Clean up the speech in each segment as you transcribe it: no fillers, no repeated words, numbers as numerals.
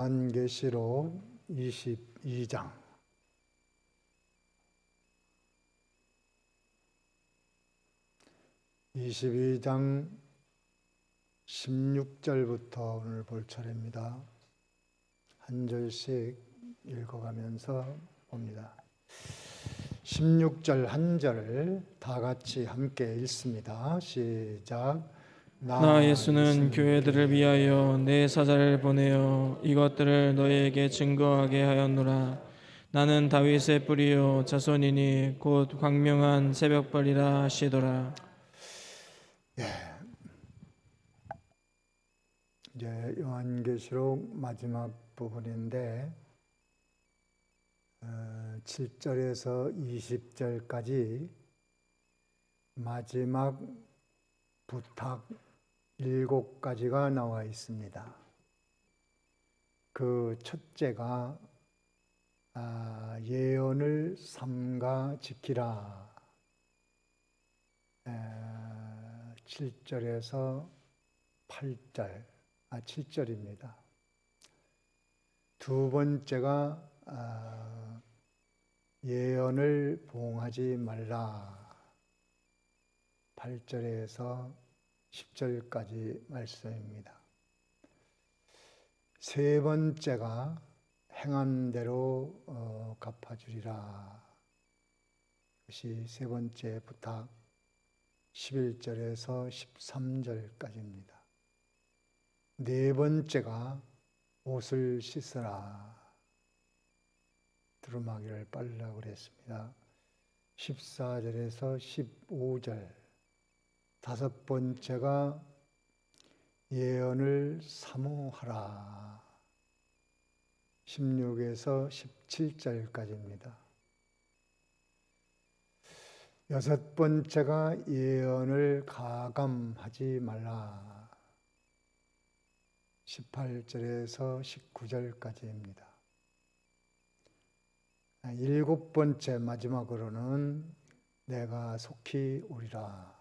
요한계시록 22장 16절부터 오늘 볼 차례입니다. 한 절씩 읽어가면서 봅니다. 16절 한 절을 다 같이 함께 읽습니다. 시작. 나 예수는 교회들을 위하여 내 사자를 보내어 이것들을 너희에게 증거하게 하였노라. 나는 다윗의 뿌리요 자손이니 곧 광명한 새벽벌이라 하시더라. 이제 요한계시록 마지막 부분인데 7절에서 20절까지 마지막 부탁 7가지가 나와 있습니다. 그 첫째가 예언을 삼가 지키라. 7절에서 8절, 7절입니다. 두 번째가 예언을 봉하지 말라. 8절에서 10절까지 말씀입니다. 세 번째가 행한 대로 갚아주리라. 그것이 세 번째 부탁 11절에서 13절까지입니다. 네 번째가 옷을 씻으라. 두루마기를 빨으라고 그랬습니다. 14절에서 15절. 다섯 번째가 예언을 사모하라. 16에서 17절까지입니다. 여섯 번째가 예언을 가감하지 말라. 18절에서 19절까지입니다. 일곱 번째 마지막으로는 내가 속히 오리라.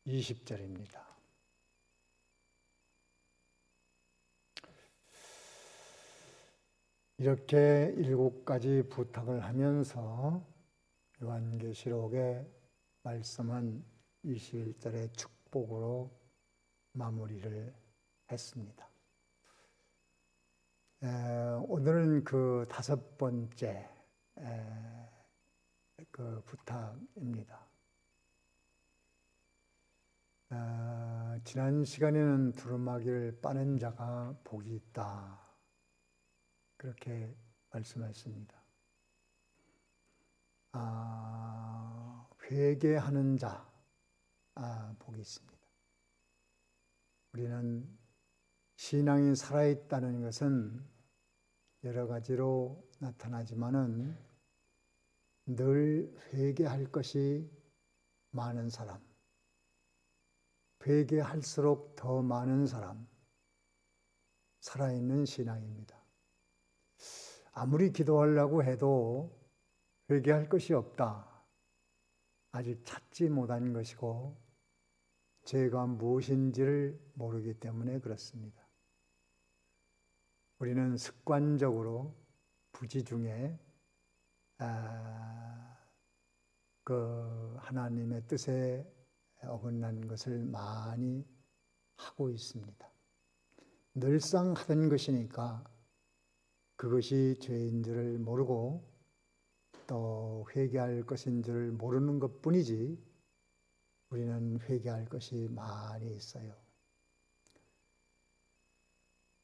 20절입니다. 이렇게 7가지 부탁을 하면서 요한계시록의 말씀은 21절의 축복으로 마무리를 했습니다. 오늘은 그 다섯 번째 그 부탁입니다. 지난 시간에는 두루마기를 빠는 자가 복이 있다. 그렇게 말씀했습니다. 회개하는 자 복이 있습니다. 우리는 신앙이 살아있다는 것은 여러 가지로 나타나지만은 늘 회개할 것이 많은 사람, 회개할수록 더 많은 사람, 살아있는 신앙입니다. 아무리 기도하려고 해도 회개할 것이 없다. 아직 찾지 못한 것이고 죄가 무엇인지를 모르기 때문에 그렇습니다. 우리는 습관적으로 부지 중에 그 하나님의 뜻에 어긋난 것을 많이 하고 있습니다. 늘상 하던 것이니까 그것이 죄인 줄을 모르고 또 회개할 것인 줄 모르는 것뿐이지 우리는 회개할 것이 많이 있어요.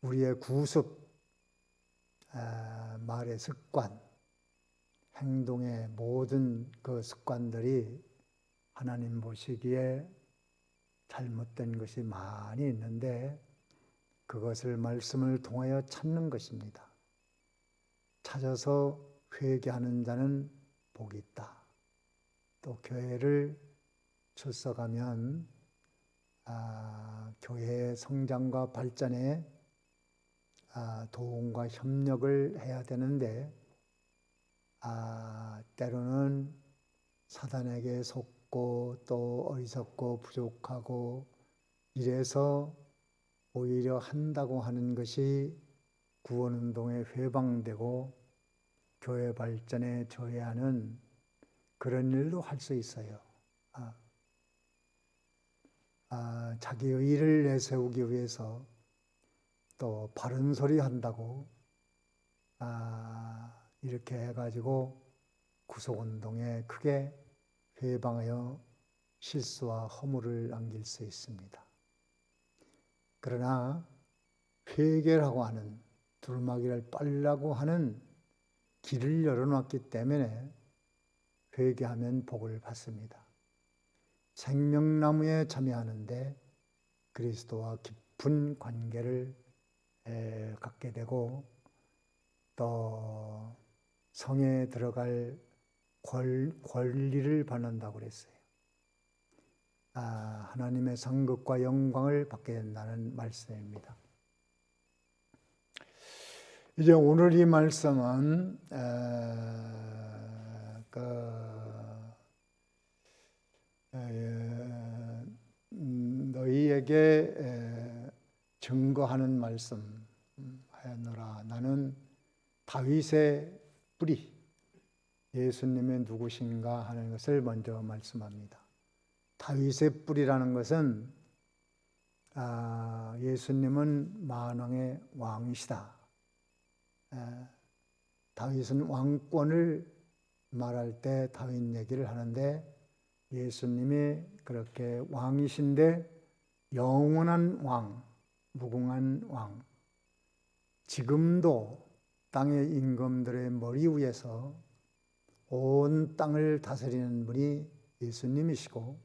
우리의 구습, 말의 습관, 행동의 모든 그 습관들이 하나님 보시기에 잘못된 것이 많이 있는데 그것을 말씀을 통하여 찾는 것입니다. 찾아서 회개하는 자는 복이 있다. 또 교회를 출석하면 교회의 성장과 발전에 도움과 협력을 해야 되는데 때로는 사단에게 속고 또 어리석고 부족하고 이래서 오히려 한다고 하는 것이 구원운동에 회방되고 교회 발전에 저해하는 그런 일도 할 수 있어요. 자기의 일을 내세우기 위해서 또 바른 소리 한다고 이렇게 해가지고 구속운동에 크게 회방하여 실수와 허물을 남길 수 있습니다. 그러나 회개라고 하는 두루마기를 빨라고 하는 길을 열어놨기 때문에 회개하면 복을 받습니다. 생명나무에 참여하는데 그리스도와 깊은 관계를 갖게 되고 또 성에 들어갈 권리를 받는다고 그랬어요. 하나님의 상급과 영광을 받게 된다는 말씀입니다. 이제 오늘 이 말씀은 너희에게 증거하는 말씀 하였노라. 나는 다윗의 뿌리, 예수님의 누구신가 하는 것을 먼저 말씀합니다. 다윗의 뿌리라는 것은 예수님은 만왕의 왕이시다. 다윗은 왕권을 말할 때 다윗 얘기를 하는데 예수님이 그렇게 왕이신데 영원한 왕, 무궁한 왕, 지금도 땅의 임금들의 머리 위에서 온 땅을 다스리는 분이 예수님이시고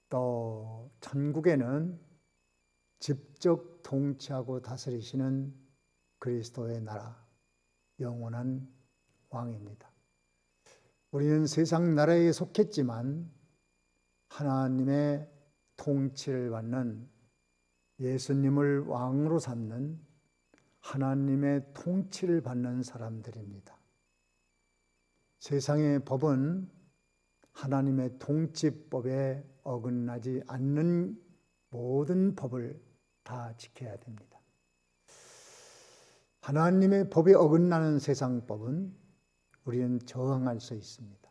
또 천국에는 직접 통치하고 다스리시는 그리스도의 나라, 영원한 왕입니다. 우리는 세상 나라에 속했지만 하나님의 통치를 받는 예수님을 왕으로 삼는 하나님의 통치를 받는 사람들입니다. 세상의 법은 하나님의 통치법에 어긋나지 않는 모든 법을 다 지켜야 됩니다. 하나님의 법에 어긋나는 세상 법은 우리는 저항할 수 있습니다.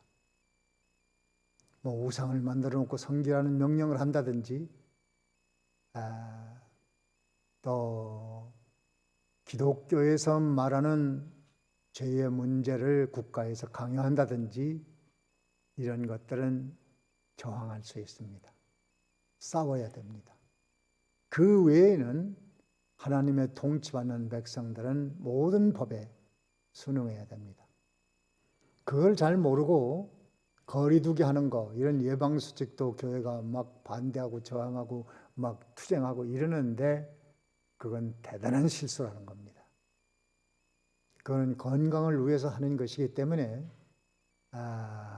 우상을 만들어 놓고 섬기라는 명령을 한다든지 또 기독교에서 말하는 죄의 문제를 국가에서 강요한다든지 이런 것들은 저항할 수 있습니다. 싸워야 됩니다. 그 외에는 하나님의 통치받는 백성들은 모든 법에 순응해야 됩니다. 그걸 잘 모르고 거리두기 하는 거, 이런 예방수칙도 교회가 막 반대하고 저항하고 막 투쟁하고 이러는데 그건 대단한 실수라는 겁니다. 그건 건강을 위해서 하는 것이기 때문에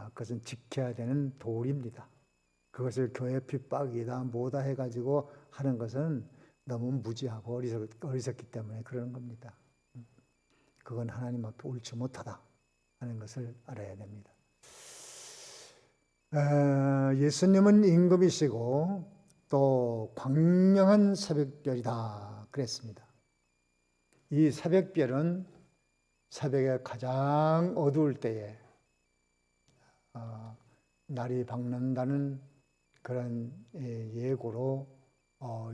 그것은 지켜야 되는 도리입니다. 그것을 교회 핍박이다 뭐다 해가지고 하는 것은 너무 무지하고 어리석기 때문에 그러는 겁니다. 그건 하나님 앞에 옳지 못하다 하는 것을 알아야 됩니다. 예수님은 임금이시고 또 광명한 새벽별이다 그랬습니다. 이 새벽별은 새벽에 가장 어두울 때에 날이 밝는다는 그런 예고로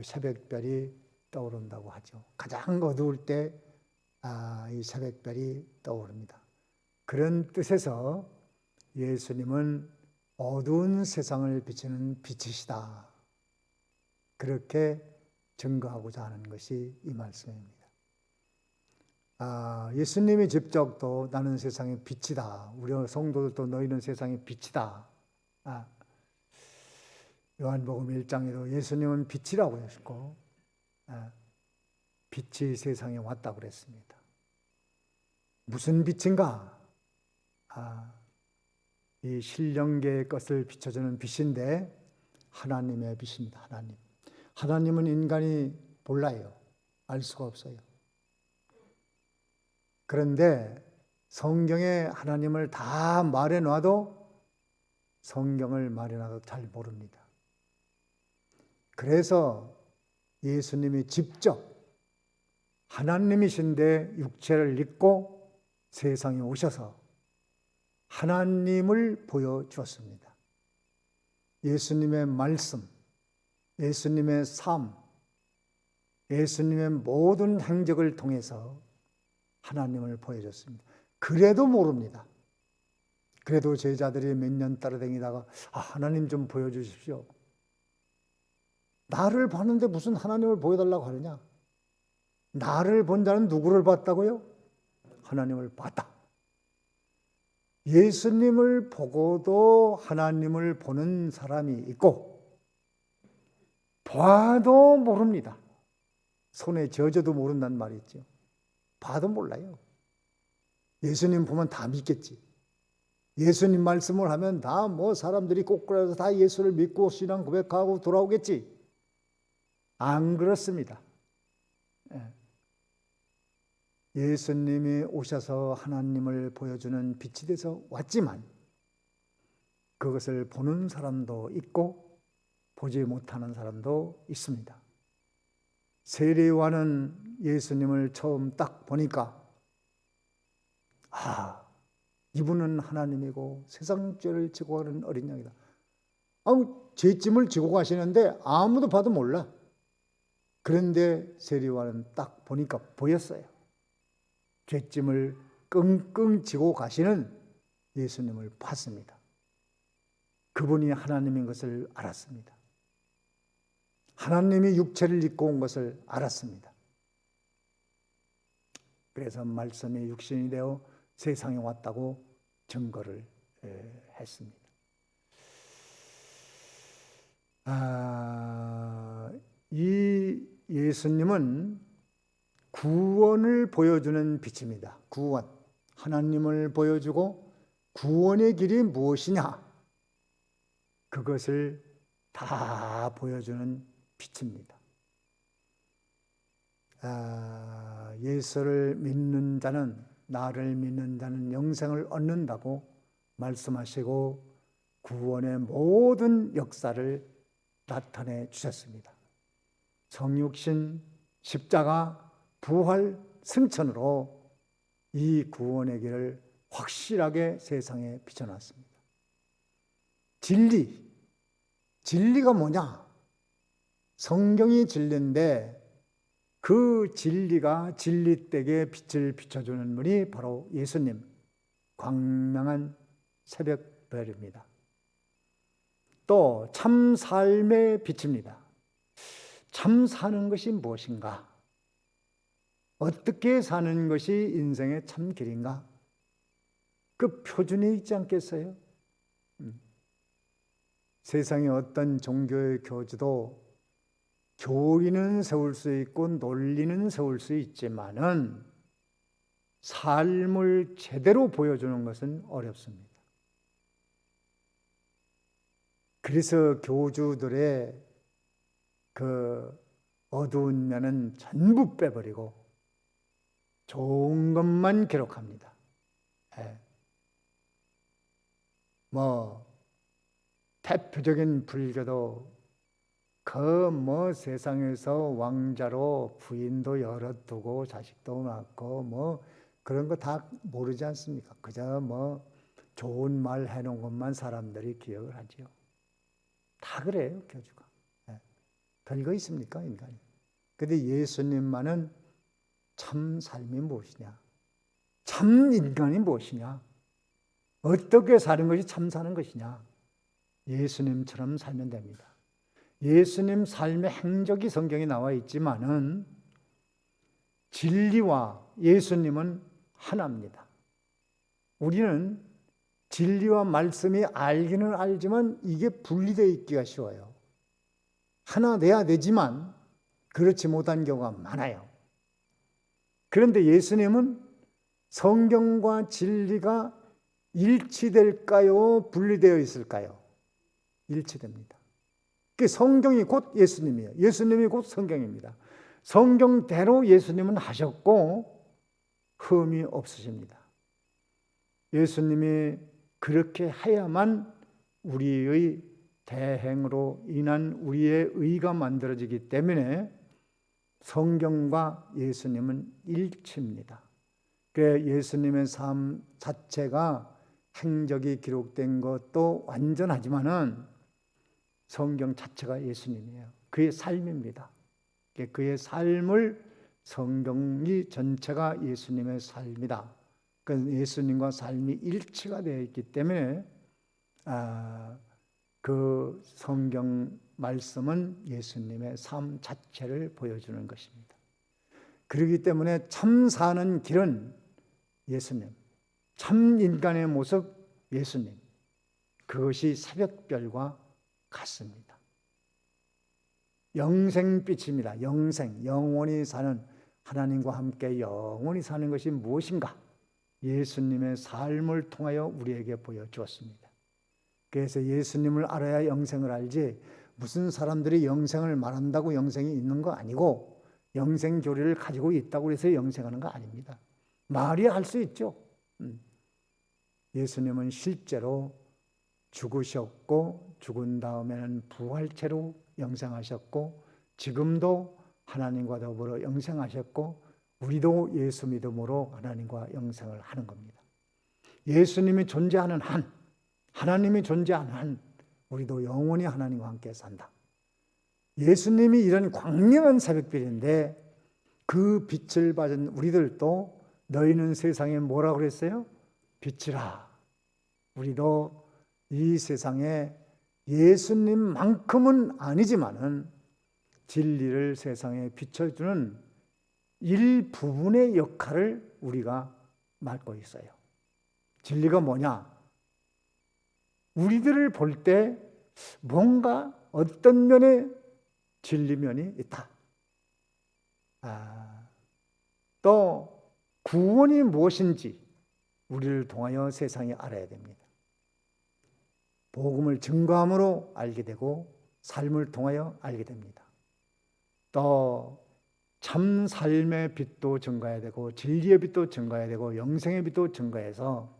새벽별이 떠오른다고 하죠. 가장 어두울 때 이 새벽별이 떠오릅니다. 그런 뜻에서 예수님은 어두운 세상을 비추는 빛이시다. 그렇게 증거하고자 하는 것이 이 말씀입니다. 예수님이 직접 또 나는 세상의 빛이다. 우리 성도들도 너희는 세상의 빛이다. 요한복음 1장에도 예수님은 빛이라고 했고 빛이 세상에 왔다고 그랬습니다. 무슨 빛인가? 이 신령계의 것을 비춰주는 빛인데 하나님의 빛입니다. 하나님은 인간이 몰라요. 알 수가 없어요. 그런데 성경에 하나님을 다 말해놔도 성경을 말해놔도 잘 모릅니다. 그래서 예수님이 직접 하나님이신데 육체를 입고 세상에 오셔서 하나님을 보여주었습니다. 예수님의 말씀, 예수님의 삶, 예수님의 모든 행적을 통해서 하나님을 보여줬습니다. 그래도 모릅니다. 그래도 제자들이 몇 년 따라다니다가 하나님 좀 보여주십시오. 나를 봤는데 무슨 하나님을 보여달라고 하느냐? 나를 본 자는 누구를 봤다고요? 하나님을 봤다. 예수님을 보고도 하나님을 보는 사람이 있고 봐도 모릅니다. 손에 젖어도 모른다는 말이 있죠. 봐도 몰라요. 예수님 보면 다 믿겠지. 예수님 말씀을 하면 다 사람들이 꼬꾸라져서 다 예수를 믿고 신앙 고백하고 돌아오겠지. 안 그렇습니다. 예수님이 오셔서 하나님을 보여주는 빛이 돼서 왔지만 그것을 보는 사람도 있고 보지 못하는 사람도 있습니다. 세례요한은 예수님을 처음 딱 보니까 이분은 하나님이고 세상 죄를 지고 가는 어린 양이다. 죄짐을 지고 가시는데 아무도 봐도 몰라. 그런데 세례요한은 딱 보니까 보였어요. 죄짐을 끙끙 지고 가시는 예수님을 봤습니다. 그분이 하나님인 것을 알았습니다. 하나님이 육체를 입고 온 것을 알았습니다. 그래서 말씀이 육신이 되어 세상에 왔다고 증거를 했습니다. 이 예수님은 구원을 보여주는 빛입니다. 구원. 하나님을 보여주고 구원의 길이 무엇이냐? 그것을 다 보여주는 빛입니다. 예수를 믿는 자는, 나를 믿는 자는 영생을 얻는다고 말씀하시고 구원의 모든 역사를 나타내 주셨습니다. 성육신, 십자가, 부활, 승천으로 이 구원의 길을 확실하게 세상에 비춰놨습니다. 진리가 뭐냐? 성경이 진리인데 그 진리가 진리되게 빛을 비춰주는 분이 바로 예수님, 광명한 새벽별입니다. 또 참 삶의 빛입니다. 참 사는 것이 무엇인가? 어떻게 사는 것이 인생의 참 길인가? 그 표준이 있지 않겠어요? 세상의 어떤 종교의 교주도 교리는 세울 수 있고 논리는 세울 수 있지만은 삶을 제대로 보여주는 것은 어렵습니다. 그래서 교주들의 그 어두운 면은 전부 빼버리고 좋은 것만 기록합니다. 대표적인 불교도 세상에서 왕자로 부인도 여러 두고 자식도 낳고 그런 거 다 모르지 않습니까? 그저 좋은 말 해놓은 것만 사람들이 기억을 하지요. 다 그래요, 교주가. 별거 있습니까, 인간이? 근데 예수님만은 참 삶이 무엇이냐? 참 인간이 무엇이냐? 어떻게 사는 것이 참 사는 것이냐? 예수님처럼 살면 됩니다. 예수님 삶의 행적이 성경에 나와 있지만은 진리와 예수님은 하나입니다. 우리는 진리와 말씀이 알기는 알지만 이게 분리되어 있기가 쉬워요. 하나 돼야 되지만 그렇지 못한 경우가 많아요. 그런데 예수님은 성경과 진리가 일치될까요? 분리되어 있을까요? 일치됩니다. 그 성경이 곧 예수님이에요. 예수님이 곧 성경입니다. 성경대로 예수님은 하셨고 흠이 없으십니다. 예수님이 그렇게 해야만 우리의 대행으로 인한 우리의 의가 만들어지기 때문에 성경과 예수님은 일치입니다. 그 예수님의 삶 자체가 행적이 기록된 것도 완전하지만은 성경 자체가 예수님이에요. 그의 삶입니다. 그의 삶을 성경이 전체가 예수님의 삶이다. 그 예수님과 삶이 일치가 되어 있기 때문에 그 성경 말씀은 예수님의 삶 자체를 보여주는 것입니다. 그렇기 때문에 참 사는 길은 예수님, 참 인간의 모습 예수님, 그것이 새벽별과 같습니다. 영생빛입니다. 영원히 사는 하나님과 함께 영원히 사는 것이 무엇인가? 예수님의 삶을 통하여 우리에게 보여주었습니다. 그래서 예수님을 알아야 영생을 알지, 무슨 사람들이 영생을 말한다고 영생이 있는 거 아니고 영생 교리를 가지고 있다고 해서 영생하는 거 아닙니다. 말이 할 수 있죠. 예수님은 실제로 죽으셨고 죽은 다음에는 부활체로 영생하셨고 지금도 하나님과 더불어 영생하셨고 우리도 예수 믿음으로 하나님과 영생을 하는 겁니다. 예수님이 존재하는 한, 하나님이 존재하는 한 우리도 영원히 하나님과 함께 산다. 예수님이 이런 광명한 새벽별인데 그 빛을 받은 우리들도 너희는 세상에 뭐라고 그랬어요? 빛이라. 우리도 이 세상에 예수님만큼은 아니지만은 진리를 세상에 비춰주는 일부분의 역할을 우리가 맡고 있어요. 진리가 뭐냐? 우리들을 볼 때 뭔가 어떤 면에 진리면이 있다. 또 구원이 무엇인지 우리를 통하여 세상이 알아야 됩니다. 복음을 증거함으로 알게 되고 삶을 통하여 알게 됩니다. 또 참 삶의 빛도 증거해야 되고 진리의 빛도 증거해야 되고 영생의 빛도 증거해서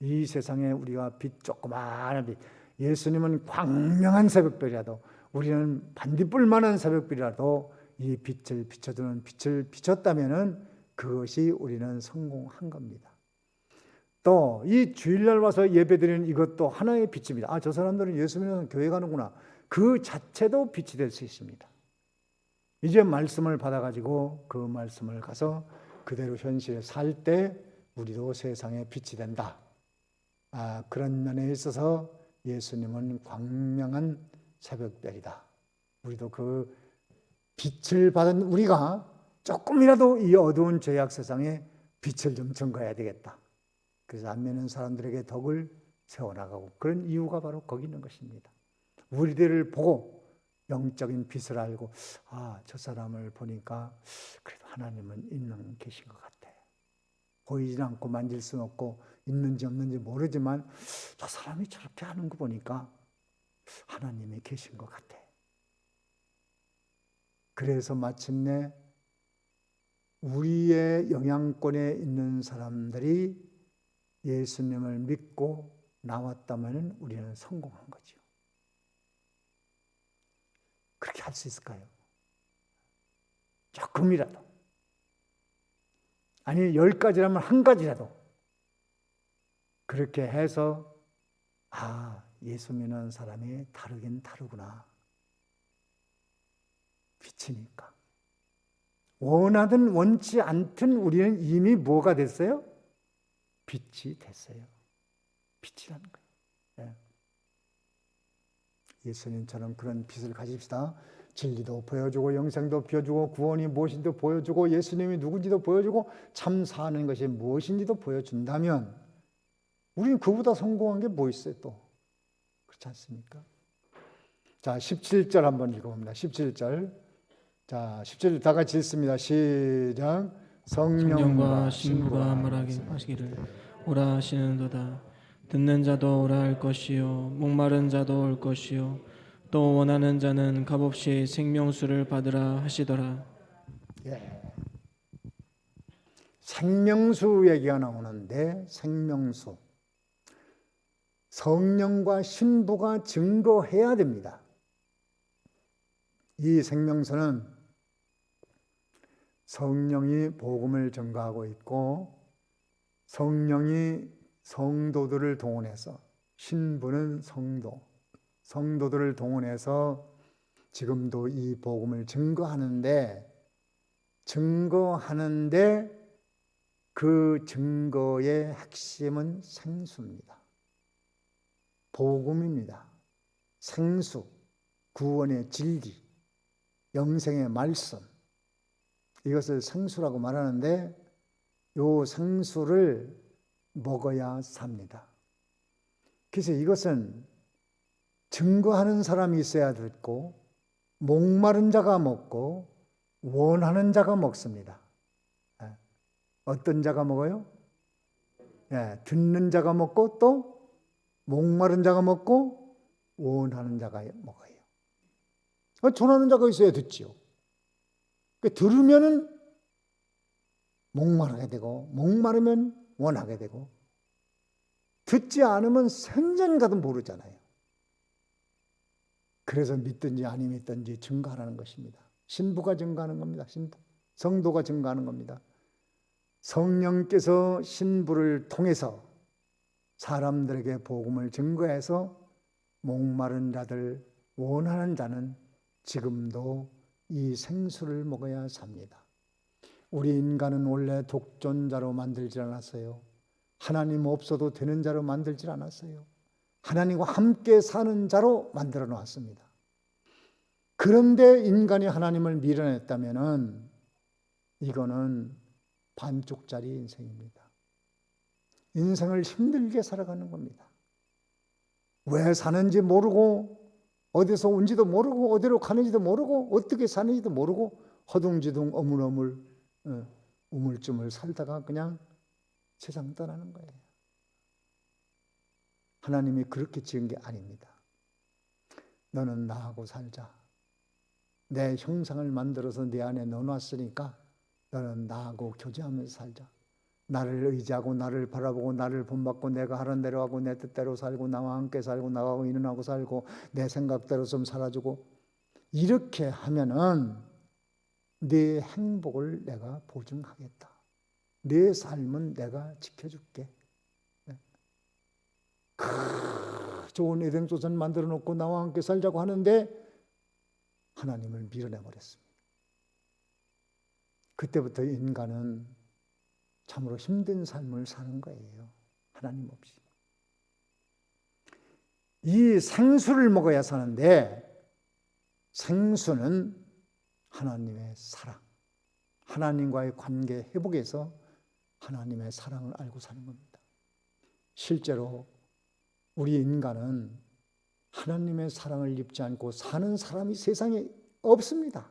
이 세상에 우리가 빛, 조그마한 빛, 예수님은 광명한 새벽별이라도 우리는 반딧불만한 새벽별이라도 이 빛을 비춰주는 빛을 비췄다면은 그것이 우리는 성공한 겁니다. 또 이 주일날 와서 예배드리는 이것도 하나의 빛입니다. 저 사람들은 예수 믿어서 교회 가는구나. 그 자체도 빛이 될 수 있습니다. 이제 말씀을 받아가지고 그 말씀을 가서 그대로 현실에 살 때 우리도 세상에 빛이 된다. 그런 면에 있어서 예수님은 광명한 새벽별이다. 우리도 그 빛을 받은 우리가 조금이라도 이 어두운 죄악 세상에 빛을 좀 증거해야 되겠다. 그래서 안면은 사람들에게 덕을 세워나가고 그런 이유가 바로 거기 있는 것입니다. 우리들을 보고 영적인 빛을 알고 저 사람을 보니까 그래도 하나님은 있는 계신 것 같아. 보이지 않고 만질 수는 없고 있는지 없는지 모르지만 저 사람이 저렇게 하는 거 보니까 하나님이 계신 것 같아. 그래서 마침내 우리의 영향권에 있는 사람들이 예수님을 믿고 나왔다면 우리는 성공한 거죠. 그렇게 할 수 있을까요? 조금이라도. 아니 10가지라면 1가지라도 그렇게 해서 예수 믿는 사람이 다르긴 다르구나. 빛이니까. 원하든 원치 않든 우리는 이미 뭐가 됐어요? 빛이 됐어요. 빛이라는 거예요. 예수님처럼 그런 빛을 가집시다. 진리도 보여주고 영생도 보여주고 구원이 무엇인지도 보여주고 예수님이 누군지도 보여주고 참 사는 것이 무엇인지도 보여준다면 우리는 그보다 성공한 게 뭐 있어요 또. 그렇지 않습니까? 자 17절 한번 읽어봅니다. 17절. 자 17절 다 같이 읽습니다. 시작. 성령과 신부가 말하게 하시기를 오라 하시는도다. 듣는 자도 오라 할 것이요 목마른 자도 올 것이요 또 원하는 자는 값없이 생명수를 받으라 하시더라. 생명수 얘기가 나오는데 생명수 성령과 신부가 증거해야 됩니다. 이 생명수는 성령이 복음을 전가하고 있고 성령이 성도들을 동원해서 신부는 성도들을 동원해서 지금도 이 복음을 증거하는데 그 증거의 핵심은 생수입니다. 복음입니다. 생수, 구원의 진리, 영생의 말씀, 이것을 생수라고 말하는데 이 생수를 먹어야 삽니다. 그래서 이것은 증거하는 사람이 있어야 됐고 목마른 자가 먹고 원하는 자가 먹습니다. 어떤 자가 먹어요? 듣는 자가 먹고 또 목마른 자가 먹고 원하는 자가 먹어요. 전하는 자가 있어야 듣지요. 들으면은 목마르게 되고 목마르면 원하게 되고 듣지 않으면 생전 가도 모르잖아요. 그래서 믿든지 아니 믿든지 증거하라는 것입니다. 신부가 증거하는 겁니다. 성도가 증거하는 겁니다. 성령께서 신부를 통해서 사람들에게 복음을 증거해서 목마른 자들, 원하는 자는 지금도 이 생수를 먹어야 삽니다. 우리 인간은 원래 독존자로 만들지 않았어요. 하나님 없어도 되는 자로 만들지 않았어요. 하나님과 함께 사는 자로 만들어 놓았습니다. 그런데 인간이 하나님을 밀어냈다면 이거는 반쪽짜리 인생입니다. 인생을 힘들게 살아가는 겁니다. 왜 사는지 모르고 어디서 온지도 모르고 어디로 가는지도 모르고 어떻게 사는지도 모르고 허둥지둥 우물쭈물 살다가 그냥 세상 떠나는 거예요. 하나님이 그렇게 지은 게 아닙니다. 너는 나하고 살자. 내 형상을 만들어서 내 안에 넣어놨으니까 너는 나하고 교제하면서 살자. 나를 의지하고 나를 바라보고 나를 본받고 내가 하는 대로 하고 내 뜻대로 살고 나와 함께 살고 나하고 인연하고 살고 내 생각대로 좀 살아주고 이렇게 하면은 네 행복을 내가 보증하겠다. 네 삶은 내가 지켜줄게. 좋은 에덴 조선 만들어 놓고 나와 함께 살자고 하는데 하나님을 밀어내버렸습니다. 그때부터 인간은 참으로 힘든 삶을 사는 거예요. 하나님 없이. 이 생수를 먹어야 사는데 생수는 하나님의 사랑, 하나님과의 관계 회복에서 하나님의 사랑을 알고 사는 겁니다. 실제로 우리 인간은 하나님의 사랑을 입지 않고 사는 사람이 세상에 없습니다.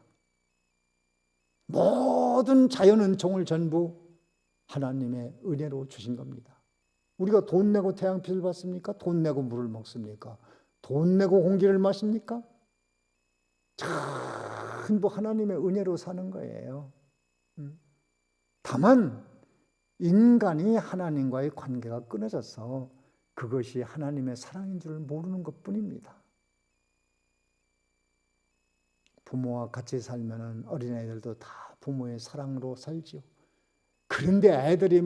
모든 자연은 종을 전부 하나님의 은혜로 주신 겁니다. 우리가 돈 내고 태양빛을 받습니까? 돈 내고 물을 먹습니까? 돈 내고 공기를 마십니까? 전부 하나님의 은혜로 사는 거예요. 다만 인간이 하나님과의 관계가 끊어져서 그것이 하나님의 사랑인 줄 모르는 것뿐입니다. 부모와 같이 살면 어린애들도 다 부모의 사랑으로 살지요. 그런데 애들이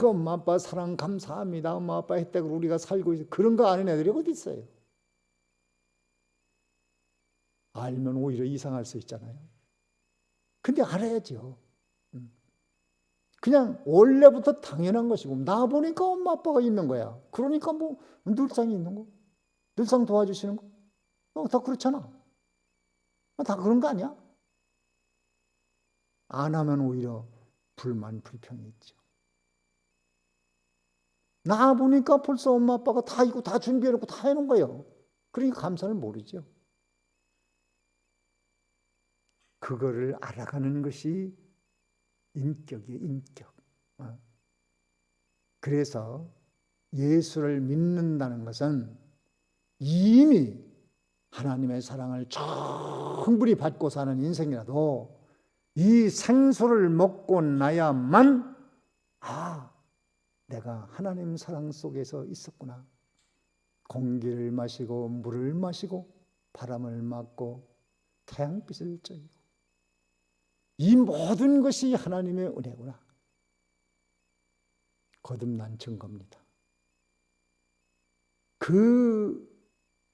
엄마 아빠 사랑 감사합니다. 엄마 아빠 혜택을 우리가 살고 있어. 그런 거 아는 애들이 어디 있어요? 알면 오히려 이상할 수 있잖아요. 근데 알아야죠. 그냥 원래부터 당연한 것이고 나 보니까 엄마 아빠가 있는 거야. 그러니까 늘상 있는 거. 늘상 도와주시는 거. 다 그렇잖아. 다 그런 거 아니야? 안 하면 오히려 불만, 불평이 있죠. 나 보니까 벌써 엄마 아빠가 다 이거 다 준비해놓고 다 해놓은 거예요. 그러니까 감사를 모르죠. 그거를 알아가는 것이 인격이에요, 인격. 그래서 예수를 믿는다는 것은 이미 하나님의 사랑을 충분히 받고 사는 인생이라도 이 생수를 먹고 나야만 내가 하나님 사랑 속에서 있었구나. 공기를 마시고 물을 마시고 바람을 맞고 태양빛을 쬐고 이 모든 것이 하나님의 은혜구나. 거듭난 증거입니다. 그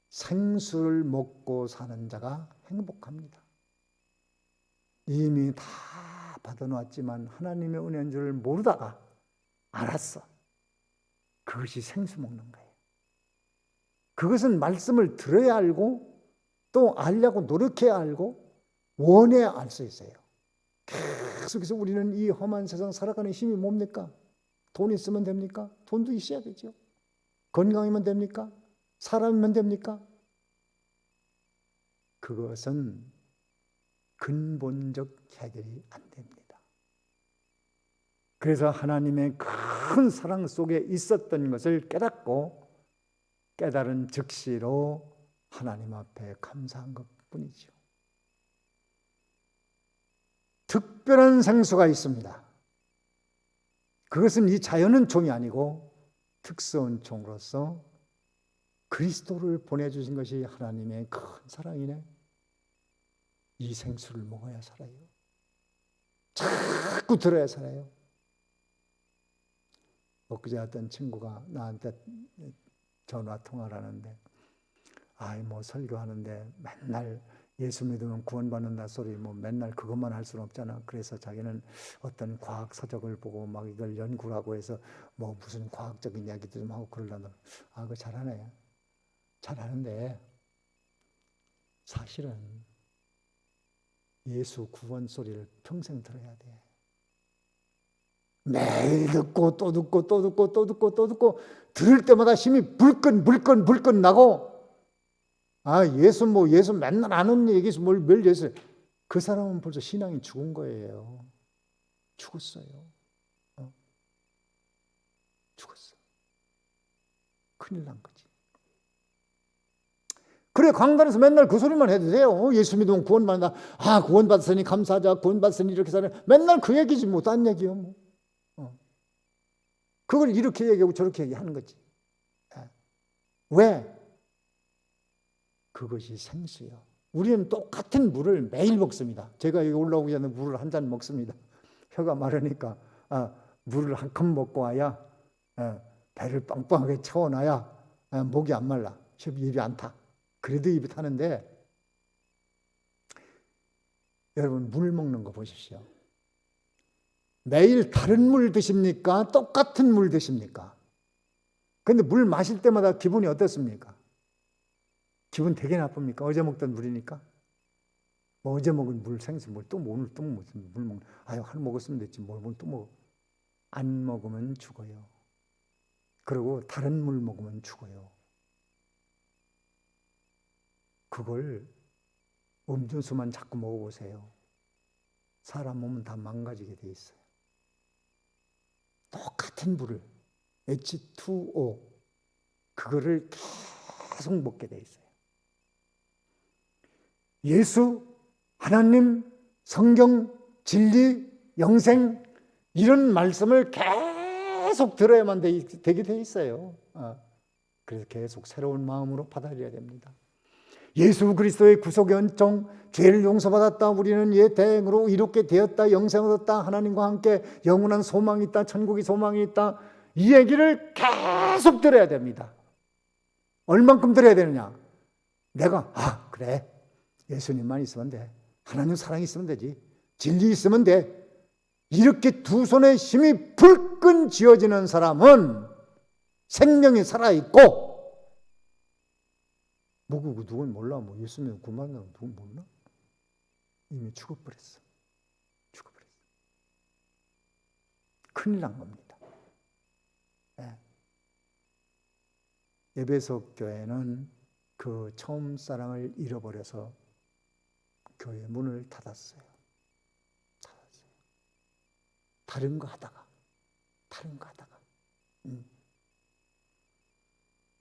생수를 먹고 사는 자가 행복합니다. 이미 다 받아놓았지만 하나님의 은혜인 줄 모르다가 알았어. 그것이 생수 먹는 거예요. 그것은 말씀을 들어야 알고 또 알려고 노력해야 알고 원해야 알 수 있어요. 계속해서 우리는 이 험한 세상 살아가는 힘이 뭡니까? 돈 있으면 됩니까? 돈도 있어야 되죠. 건강이면 됩니까? 사람이면 됩니까? 그것은 근본적 해결이 안 됩니다. 그래서 하나님의 큰 사랑 속에 있었던 것을 깨닫고 깨달은 즉시로 하나님 앞에 감사한 것뿐이죠. 특별한 생수가 있습니다. 그것은 이 자연은 종이 아니고 특수한 종으로서 그리스도를 보내주신 것이 하나님의 큰 사랑이네. 이 생수를 먹어야 살아요. 자꾸 들어야 살아요. 엊그제 어떤 친구가 나한테 전화 통화를 하는데, 뭐 설교하는데 맨날 예수 믿으면 구원받는다 소리 맨날 그것만 할 수는 없잖아. 그래서 자기는 어떤 과학 서적을 보고 막 이걸 연구를 하고 해서 무슨 과학적인 이야기도 좀 하고 그러려면 그거 잘하네. 잘하는데 사실은 예수 구원 소리를 평생 들어야 돼. 매일 듣고 또 듣고 또 듣고 또 듣고 또 듣고 들을 때마다 힘이 불끈 나고, 예수 맨날 아는 얘기에서 뭘 예수. 그 사람은 벌써 신앙이 죽은 거예요. 죽었어요. 죽었어. 큰일 난 거지. 그래, 강단에서 맨날 그 소리만 해도 돼요. 예수 믿으면 구원받는다. 구원받았으니 감사하자. 구원받았으니 이렇게 살아. 맨날 그 얘기지 딴 얘기요. 그걸 이렇게 얘기하고 저렇게 얘기하는 거지. 왜? 그것이 생수요. 우리는 똑같은 물을 매일 먹습니다. 제가 여기 올라오기 전에 물을 한 잔 먹습니다. 혀가 마르니까 물을 한 컵 먹고 와야 배를 빵빵하게 채워놔야 목이 안 말라. 입이 안 타. 그래도 입이 타는데, 여러분 물 먹는 거 보십시오. 매일 다른 물 드십니까? 똑같은 물 드십니까? 그런데 물 마실 때마다 기분이 어떻습니까? 기분 되게 나쁩니까? 어제 먹던 물이니까? 어제 먹은 물, 생수물, 오늘 또 무슨 물 먹는, 하루 먹었으면 됐지, 뭘 또 먹어. 안 먹으면 죽어요. 그리고 다른 물 먹으면 죽어요. 그걸 음료수만 자꾸 먹어보세요. 사람 몸은 다 망가지게 돼 있어요. 똑같은 물을, H2O, 그거를 계속 먹게 돼 있어요. 예수, 하나님, 성경, 진리, 영생, 이런 말씀을 계속 들어야만 되게 돼 있어요. 그래서 계속 새로운 마음으로 받아들여야 됩니다. 예수 그리스도의 구속의 은총, 죄를 용서받았다, 우리는 옛 대행으로 이롭게 되었다, 영생을 얻었다, 하나님과 함께 영원한 소망이 있다, 천국의 소망이 있다, 이 얘기를 계속 들어야 됩니다. 얼만큼 들어야 되느냐? 내가 그래, 예수님만 있으면 돼, 하나님 사랑이 있으면 되지, 진리 있으면 돼, 이렇게 두 손에 힘이 불끈 쥐어지는 사람은 생명이 살아있고, 누군 몰라. 예수 믿으면 구원받는다고 누군 몰라? 이미 죽어버렸어. 큰일 난 겁니다. 에베소 교회는 그 처음 사랑을 잃어버려서 교회 문을 닫았어요. 다른 거 하다가.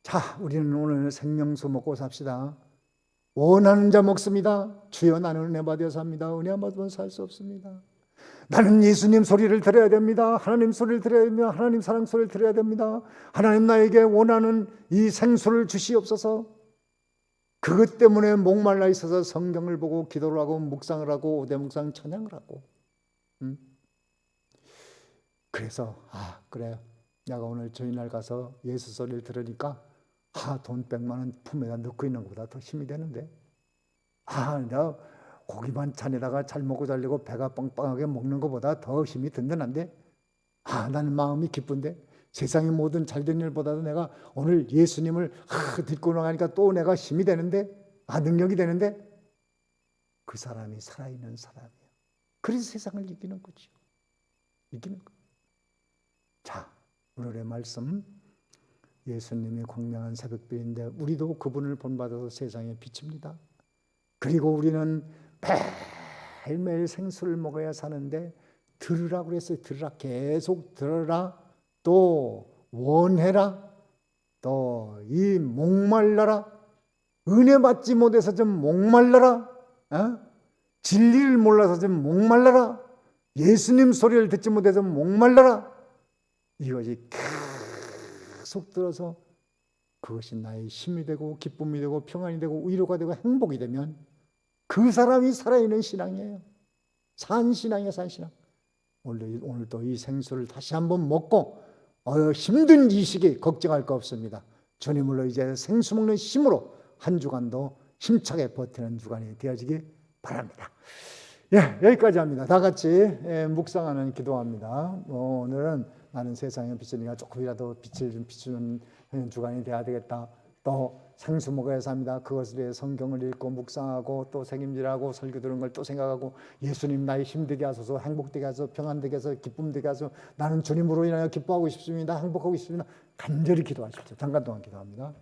자, 우리는 오늘 생명수 먹고 삽시다. 원하는 자 먹습니다. 주여 나는 은혜 받아서 삽니다. 은혜 안 받으면 살 수 없습니다. 나는 예수님 소리를 들어야 됩니다. 하나님 소리를 들어야 됩니다. 하나님 사랑 소리를 들어야 됩니다. 하나님 나에게 원하는 이 생수를 주시옵소서. 그것 때문에 목말라 있어서 성경을 보고 기도를 하고 묵상을 하고 오대 묵상 찬양을 하고. 그래서 그래, 내가 오늘 주일날 가서 예수 소리를 들으니까 돈 100만 원 품에다 넣고 있는 것보다 더 힘이 되는데, 내가 고기만 잔에다가 잘 먹고 자려고 배가 빵빵하게 먹는 것보다 더 힘이 든든한데, 나는 마음이 기쁜데, 세상의 모든 잘된 일보다도 내가 오늘 예수님을 듣고 나가니까 또 내가 힘이 되는데, 능력이 되는데, 그 사람이 살아있는 사람이에요. 그래서 세상을 이기는 거죠. 이기는 거. 자, 오늘의 말씀, 예수님이 광명한 새벽별인데 우리도 그분을 본받아서 세상에 비칩니다. 그리고 우리는 매일매일 생수를 먹어야 사는데 들으라고 그랬어요. 들으라, 계속 들어라, 또 원해라, 또 이 목말라라, 은혜 받지 못해서 좀 목말라라, 진리를 몰라서 좀 목말라라, 예수님 소리를 듣지 못해서 목말라라. 이것이 계속 들어서 그것이 나의 힘이 되고 기쁨이 되고 평안이 되고 위로가 되고 행복이 되면 그 사람이 살아있는 신앙이에요. 산 신앙이에요. 산 신앙. 오늘도 이 생수를 다시 한번 먹고 힘든 이 시기 걱정할 거 없습니다. 주님으로 이제 생수 먹는 힘으로 한 주간도 힘차게 버티는 주간이 되어지기 바랍니다. 여기까지 합니다. 다 같이 묵상하는 기도합니다. 오늘은 나는 세상에 비추니까 조금이라도 빛을 좀 비추는 주간이 돼야 되겠다. 또 생수 먹어야 삽니다. 그것을 위해 성경을 읽고 묵상하고 또 책임질하고 설교 들은 걸 또 생각하고 예수님 나의 힘되게 하소서, 행복되게 하소서, 평안되게 하소서, 기쁨되게 하소서, 나는 주님으로 인하여 기뻐하고 싶습니다. 행복하고 싶습니다. 간절히 기도하십시오. 잠깐 동안 기도합니다.